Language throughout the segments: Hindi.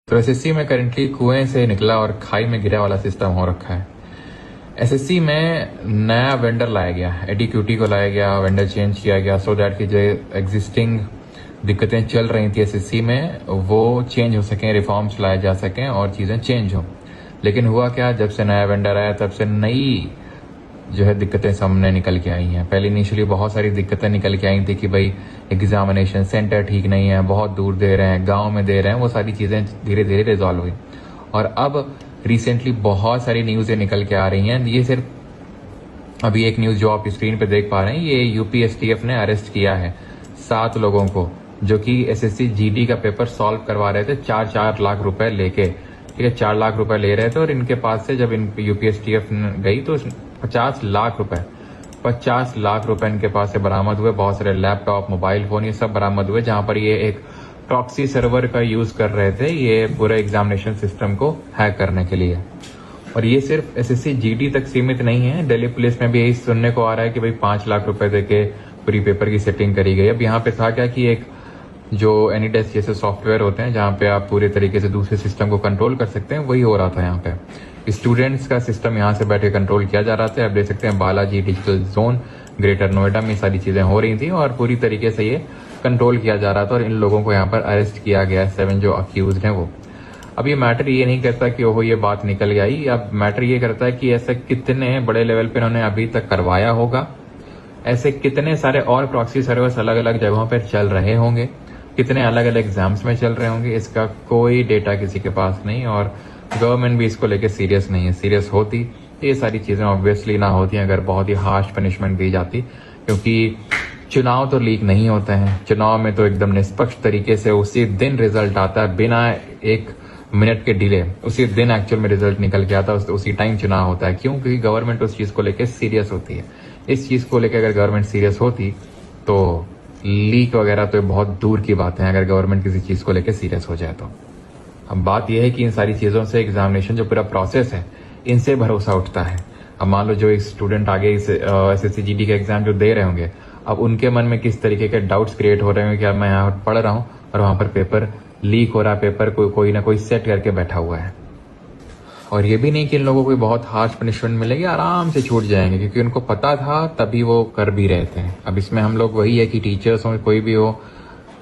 तो एसएससी में करंटली कुएं से निकला और खाई में गिरा वाला सिस्टम हो रखा है। एसएससी में नया वेंडर लाया गया, एडीक्यूटी को लाया गया, वेंडर चेंज किया गया सो दैट कि जो एग्जिस्टिंग दिक्कतें चल रही थी एसएससी में वो चेंज हो सकें, रिफॉर्म्स लाए जा सकें और चीज़ें चेंज हों। लेकिन हुआ क्या, जब से नया वेंडर आया तब से नई जो है दिक्कतें सामने निकल के आई हैं। पहले इनिशियली बहुत सारी दिक्कतें निकल के आई थी कि भाई एग्जामिनेशन सेंटर ठीक नहीं है, बहुत दूर दे रहे हैं, गांव में दे रहे हैं, वो सारी चीज़ें धीरे धीरे रिजॉल्व हुई। और अब रिसेंटली बहुत सारी न्यूज़ें निकल के आ रही हैं। ये सिर्फ अभी एक न्यूज़ जो आप स्क्रीन पे देख पा रहे हैं, ये यूपीएसटीएफ ने अरेस्ट किया है 7 लोगों को जो कि एसएससी जीडी का पेपर सॉल्व करवा रहे थे 4-4 लाख रुपए लेके। ठीक है, 4 लाख रुपए ले रहे थे और इनके पास से जब इन यूपीएसटीएफ गई तो 50 लाख रुपए इनके पास से बरामद हुए। बहुत सारे लैपटॉप, मोबाइल फोन, ये सब बरामद हुए, जहां पर ये एक प्रॉक्सी सर्वर का यूज कर रहे थे ये पूरे एग्जामिनेशन सिस्टम को हैक करने के लिए। और ये सिर्फ एसएससी जीडी तक सीमित नहीं है, दिल्ली पुलिस में भी यही सुनने को आ रहा है कि भाई 5 लाख रुपए देके पूरी पेपर की सेटिंग करी गई। अब यहाँ पे था क्या कि एक जो एनीडेस्क जैसे सॉफ्टवेयर होते हैं जहाँ पे आप पूरे तरीके से दूसरे सिस्टम को कंट्रोल कर सकते हैं, वही हो रहा था यहाँ पे। स्टूडेंट्स का सिस्टम यहाँ से बैठे कंट्रोल किया जा रहा था। आप देख सकते हैं Balaji digital zone, greater Noida में सारी चीजें हो रही थी और पूरी तरीके से ये कंट्रोल किया जा रहा था। और इन लोगों को यहाँ पर अरेस्ट किया गया है, 7 जो अक्यूज हैं वो। अब ये मैटर ये नहीं करता कि ओहो ये बात निकल आई, अब मैटर ये करता है कि ऐसा कितने बड़े लेवल पे इन्होंने अभी तक करवाया होगा, ऐसे कितने सारे और प्रॉक्सी सर्वर्स अलग अलग जगहों पर चल रहे होंगे, कितने अलग अलग एग्जाम्स में चल रहे होंगे, इसका कोई डेटा किसी के पास नहीं। और गवर्नमेंट भी इसको लेके सीरियस नहीं है। सीरियस होती तो ये सारी चीजें ऑब्वियसली ना होती अगर बहुत ही हार्श पनिशमेंट दी जाती, क्योंकि चुनाव तो लीक नहीं होते हैं। चुनाव में तो एकदम निष्पक्ष तरीके से उसी दिन रिजल्ट आता है, बिना 1 मिनट के डिले उसी दिन एक्चुअल में रिजल्ट निकल के आता है, उसी टाइम चुनाव होता है। क्यों? क्योंकि गवर्नमेंट उस चीज को लेकर सीरियस होती है। इस चीज को लेकर अगर गवर्नमेंट सीरियस होती तो लीक वगैरह तो बहुत दूर की बात है, अगर गवर्नमेंट किसी चीज को लेकर सीरियस हो जाए तो। अब बात यह है कि इन सारी चीजों से एग्जामिनेशन जो पूरा प्रोसेस है इनसे भरोसा उठता है। अब मान लो जो एक स्टूडेंट आगे इस एसएससी जीडी का एग्जाम जो दे रहे होंगे, अब उनके मन में किस तरीके के डाउट्स क्रिएट हो रहे होंगे कि अब मैं यहाँ पढ़ रहा हूँ और वहां पर पेपर लीक हो रहा है, पेपर कोई ना कोई सेट करके बैठा हुआ है। और ये भी नहीं कि इन लोगों को बहुत हार्श पनिशमेंट मिलेगी, आराम से छूट जाएंगे, क्योंकि उनको पता था तभी वो कर भी रहे थे। अब इसमें हम लोग वही है कि टीचर्स हो, कोई भी हो,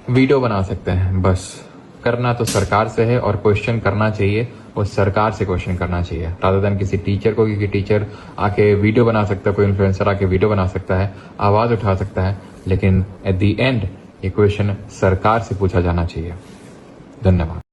वीडियो बना सकते हैं, बस करना तो सरकार से है और क्वेश्चन करना चाहिए, वो सरकार से क्वेश्चन करना चाहिए रादर देन किसी टीचर को, क्योंकि टीचर आके वीडियो बना सकता है, कोई इन्फ्लुएंसर आके वीडियो बना सकता है, आवाज उठा सकता है, लेकिन एट द एंड ये क्वेश्चन सरकार से पूछा जाना चाहिए। धन्यवाद।